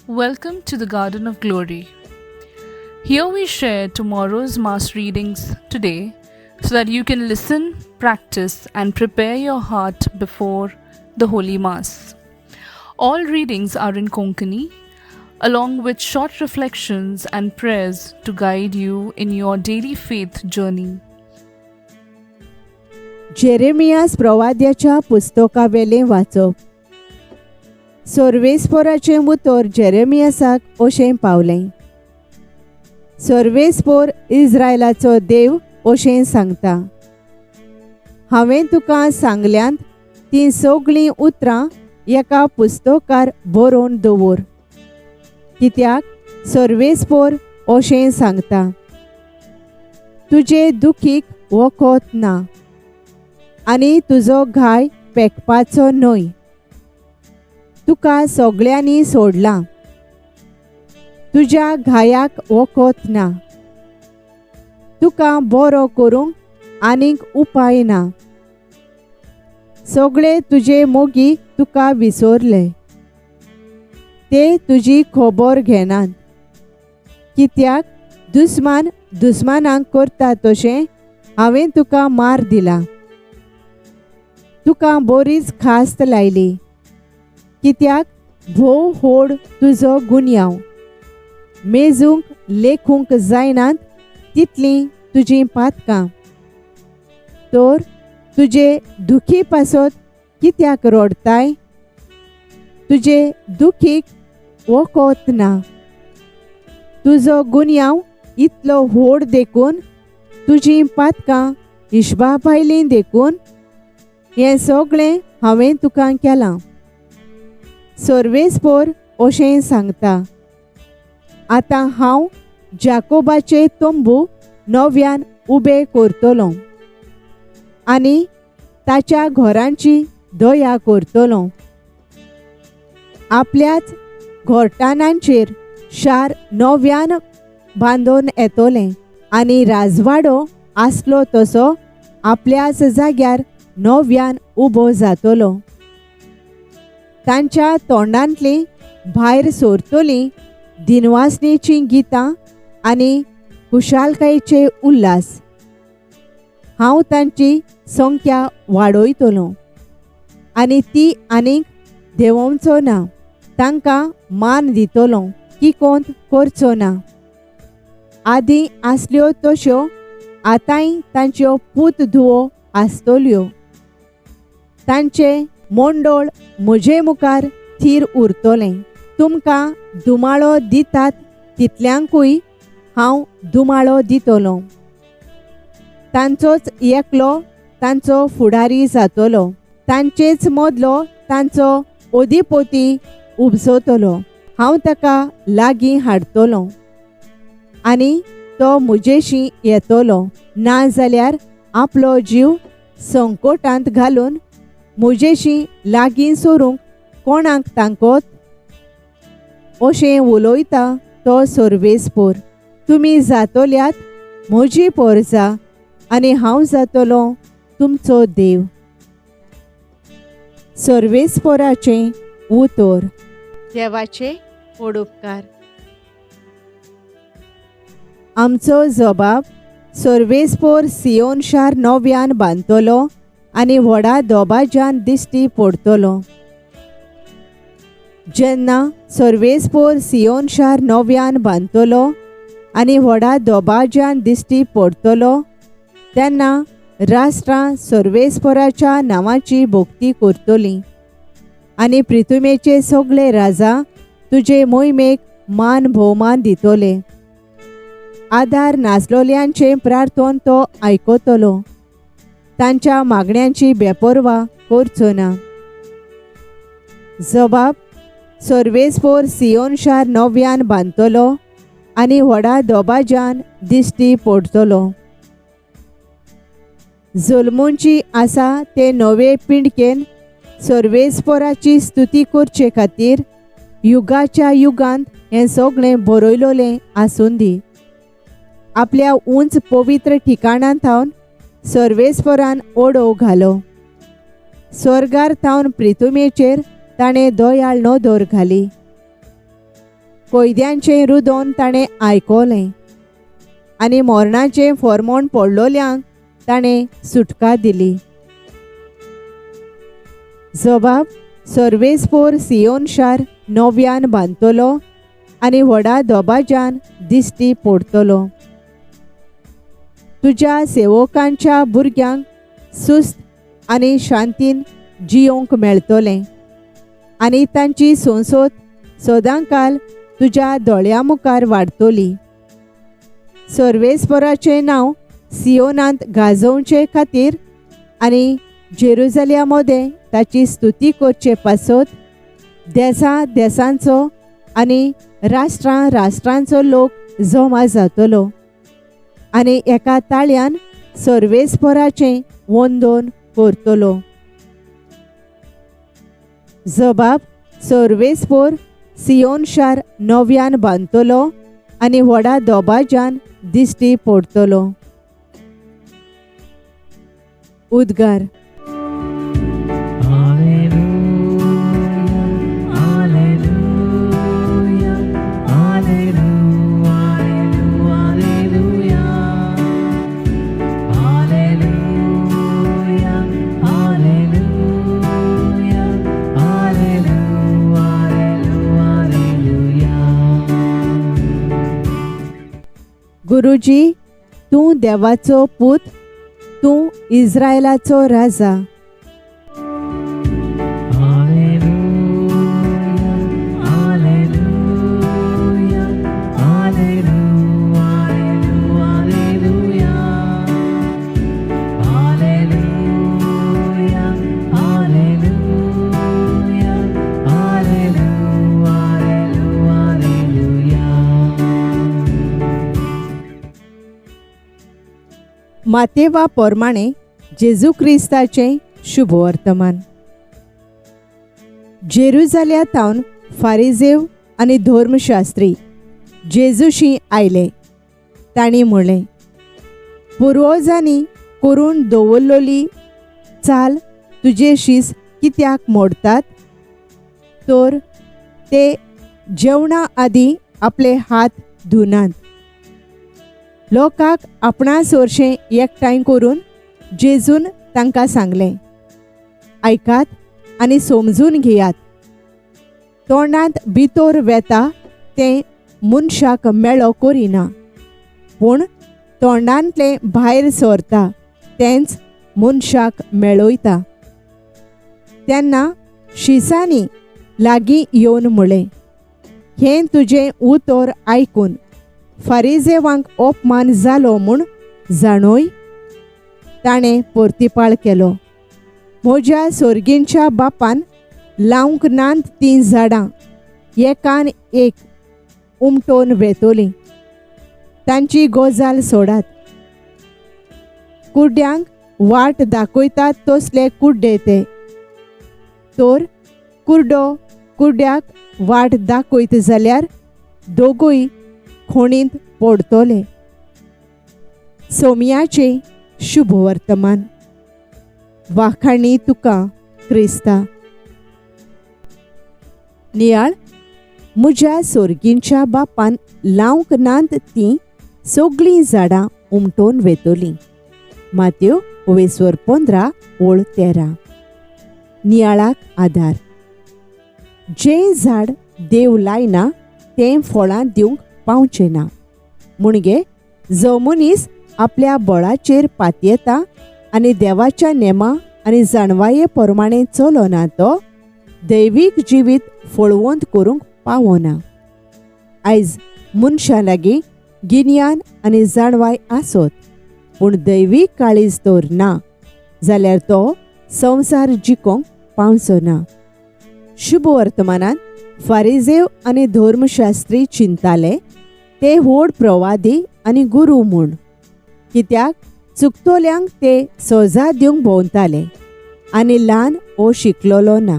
Welcome to the Garden of Glory. Here we share tomorrow's Mass readings today so that you can listen, practice, and prepare your heart before the Holy Mass. All readings are in Konkani, along with short reflections and prayers to guide you in your daily faith journey. Jeremias प्रवाद्याच्या पुस्तकावेलें वाचप. सर्वेस्पोराचें उतर जेरेमियासाक अशें पावलें. सर्वेस्पोर इस्रायलाचो देव अशें सांगता, हांवें तुका सांगल्यांत तीं सगळीं उतरां एका पुस्तकार बरोवन दवर. कित्याक सर्वेस्पोर अशें सांगता, तुजे दुखीक वखद ना आनी तुजो घाय पेकपाचो न्हय. तुका सगळ्यांनी सोडलां, तुज्या घायाक वखद ना. तुका बरो करूंक आनीक उपाय ना. सगळे तुजे मोगी तुका विसरले. ते तुजी खबर घेनात. कित्याक दुस्मान दुस्मानांक करता तशें हांवें तुका मार दिला. तुका बरीच खास्त लायली. कित्याक भोव व्हड तुजो गुन्यांव. मेजूंक लेखूंक जायनात तितलीं तुजीं पातकां. तर तुजे दुखी पासत कित्याक रडताय? तुजे दुखीक वखद ना. तुजो गुन्यांव इतलो व्हड देखून, तुजीं पातकां हिशबा भायलीं देखून, हें सगळें हांवें तुका केलां. सर्वेस्पोर अशें सांगता, आतां हांव जाकोबाचे तंबू नव्यान उबे करतलों आनी ताच्या घरांची दया करतलों. आपल्याच घोरटानांचेर शार नव्यान बांदून येतोलें आनी राजवाडो आसलो तसो आपल्याच जाग्यार नव्यान उबो जातलो. तांच्या तोंडांतलीं भायर सरतलीं दिनवासनेचीं गितां आनी खुशालकायेचे उल्हास. हांव तांची संख्या वाडयतलों आनी ती आनीक देंवोवचो ना. तांकां मान दितलों की कोंत करचो ना. आदीं आसल्यो तश्यो आतांय तांच्यो पूत धुवो आसतल्यो. तांचे मोंडोळ म्हजे मुखार थीर उरतलें. तुमकां दुमाळो दितात तितल्यांकूय हांव दुमाळो दितलों. तांचोच एकलो तांचो फुडारी जातलो. तांचेच मदलो तांचो ओदिपोती उपसतलो. हांव ताका लागीं हाडटलों आनी तो म्हजेशी येतलो. नाजाल्यार आपलो जीव संकटांत घालून म्हजेशी लागीं सरूंक कोणाक तांकोत? अशें उलयता तो सर्वेस्पोर. तुमी जातल्यात म्हजी पोरसां आनी हांव जातलों तुमचो देव. सर्वेस्पोराचें उतर. देवाचे पडुपकार. आमचो जबाब. सर्वेस्पोर सियोन शार नव्यान बांदतलो आनी व्हडा दोबाज्यान दिश्टी पडटलो. जेन्ना सर्वेस्पोर सियोन शार नव्यान बांदतलो आनी व्हडा दोबाज्यान दिश्टी पडटलो, तेन्ना राष्ट्रां सर्वेस्पोराच्या नांवाची भोक्ती करतलीं आनी पृथ्वीचे सगळे राजा तुजे मोहिमेक मान भोवमान दितले. आदार नासलोल्यांचे प्रार्थन तो आयकतलो. तांच्या मागण्यांची बेपर्वा करचो ना. जबाब. सर्वेस्पोर सियोन शार नव्यान बांदतलो आनी व्हडा दोबाज्यान दिश्टी पडटलो. जल्मूंची आसा ते नवे पिंडकेन सर्वेस्पोराची स्तुती करचे खातीर युगाच्या युगांत हें सगळें बरयलोलें आसून दी. आपल्या उंच पवित्र ठिकाणांत थावन सर्वेस्पोरान ओडो घालो. स्वर्गार थावन पृथ्वीचेर ताणें दयाळ नदर घाली. कोयद्यांचें रुदोन ताणें आयकलें आनी मोरणाचें फर्मोण पडलोल्यांक ताणें सुटका दिली. जबाब सर्वेस्पोर सियोन शार नव्यान बांदतलो आनी व्हडा दोबाज्यान दिश्टी पडटलो. तुज्या सेवकांच्या भुरग्यांक सुस्त आनी शांतीन जियोंक मेळटलें आनी तांची संसद सदांकाल तुज्या दोळ्यां मुखार वाडटली. सर्वेस्पराचें नांव सियोनांत गाजोवचे खातीर आनी जेरुसलेमामध्ये ताची स्तुती करचे पासत देसां देसांचो आनी राष्ट्रां राष्ट्रांचो लोक जमा जातलो आनी एका ताळ्यान सर्वेस्पराचें वंदन करतलो. जबाब सर्वेस्पोर सियोन शार नव्यान बांदतलो आनी व्हडा दोबाज्यान दिश्टी पडटलो. उद्गार. गुरुजी, तूं देवाचो पूत, तूं इस्रायलाचो राजा. मातेवा पोरमाणे जेजू क्रिस्ताचें शुभ वर्तमान. जेरुसलेमांतावन फारिजेव आनी धर्मशास्त्री जेजूशी आयले. तांणी म्हणलें, पुर्वजांनी करून दवरलोली चाल तुजे शीस कित्याक मोडतात? तर ते जेवणा आदीं आपले हात धुनात. लोकांक आपणा सोरशें एकठांय करून जेजून तांकां सांगलें, आयकात आनी समजून घेयात. तोंडांत भितर वेता तें मनशाक मेळो करिना, पूण तोंडांतलें भायर सरता तेंच मनशाक मेळयता. तेन्ना शिसांनी लागीं येवन म्हणलें, हें तुजें उतर आयकून फारिजेवांक अपमान जालो म्हूण जाणोय. ताणें परतिपाळ केलो, म्हज्या सोर्गींच्या बापान लावंक नात तीं झाडां एकान एक उमटोवन वेतोलीं. तांची गजाल सोडात. कुड्ड्यांक वाट दाखयतात तसले कुड्डे ते. तर कुर्डो कुड्ड्याक वाट दाखयत जाल्यार दोगूय खोणींत पडतले. सोमयाचे शुभ वर्तमान. वाखाणी तुका क्रिस्ता. नियाळ. म्हज्या सोर्गींच्या बापान लावंक नात तीं सगळीं झाडां उमटोवन वेतोलीं. मात्यो 15:13. नियाळाक आधार. जें झाड देव लायना तें फळां दिवंक पावचें ना. म्हणजे जो मनीस आपल्या बळाचेर पातयेता आनी देवाच्या नेमां आनी जाणवाये प्रमाणें चलोना तो दैवीक जिवीत फळवंत करूंक पावना. आयज मनशां लागीं गिन्यान आनी जाणवाय आसत, पूण दैवीक काळीज तर ना जाल्यार तो संवसार जिखोवंक पावचो ना. शुभ वर्तमानांत फारिजेव आनी धर्मशास्त्री चिंताले ते व्हड प्रवादी आनी गुरू म्हूण, कित्याक चुकतोल्यांक ते सजा दिवंक भोंवताले आनी ल्हान ओ शिकलोलो ना.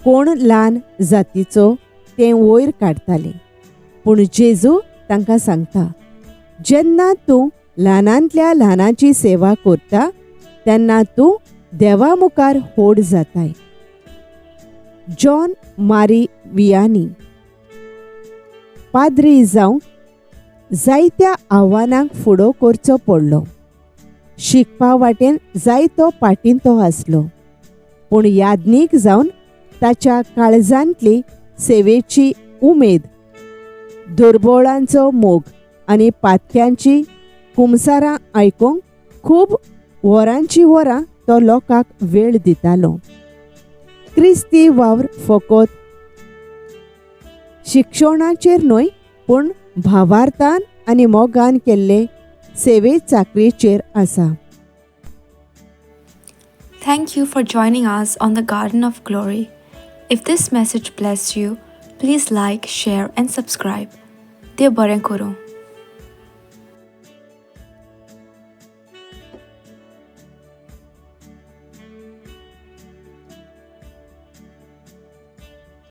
कोण ल्हान जातीचो तें वयर काडटाले. पूण जेजू तांकां सांगता, जेन्ना तूं ल्हानांतल्या ल्हानाची सेवा करता तेन्ना तूं देवा मुखार व्हड जाताय. जॉन मारी वियानी. पाद्री जावंक जायत्या आव्हानांक फुडो करचो पडलो. शिकपा वाटेन जायतो पाटिंतो आसलो, पूण याज्ञीक जावन ताच्या काळजांतली सेवेची उमेद, दुर्बळांचो मोग आनी पातक्यांची कुमसारां आयकूंक खूब वरांची वरां तो लोकांक वेळ दितालो. क्रिस्ती वावर फकत शिक्षणाचेर न्हय, पूण भावार्थान आनी मोगान केल्ले सेवे चाकरेचेर आसा. Thank you for joining us on the Garden of Glory. If this message blessed you, please like, share, and subscribe. देव बरें करूं.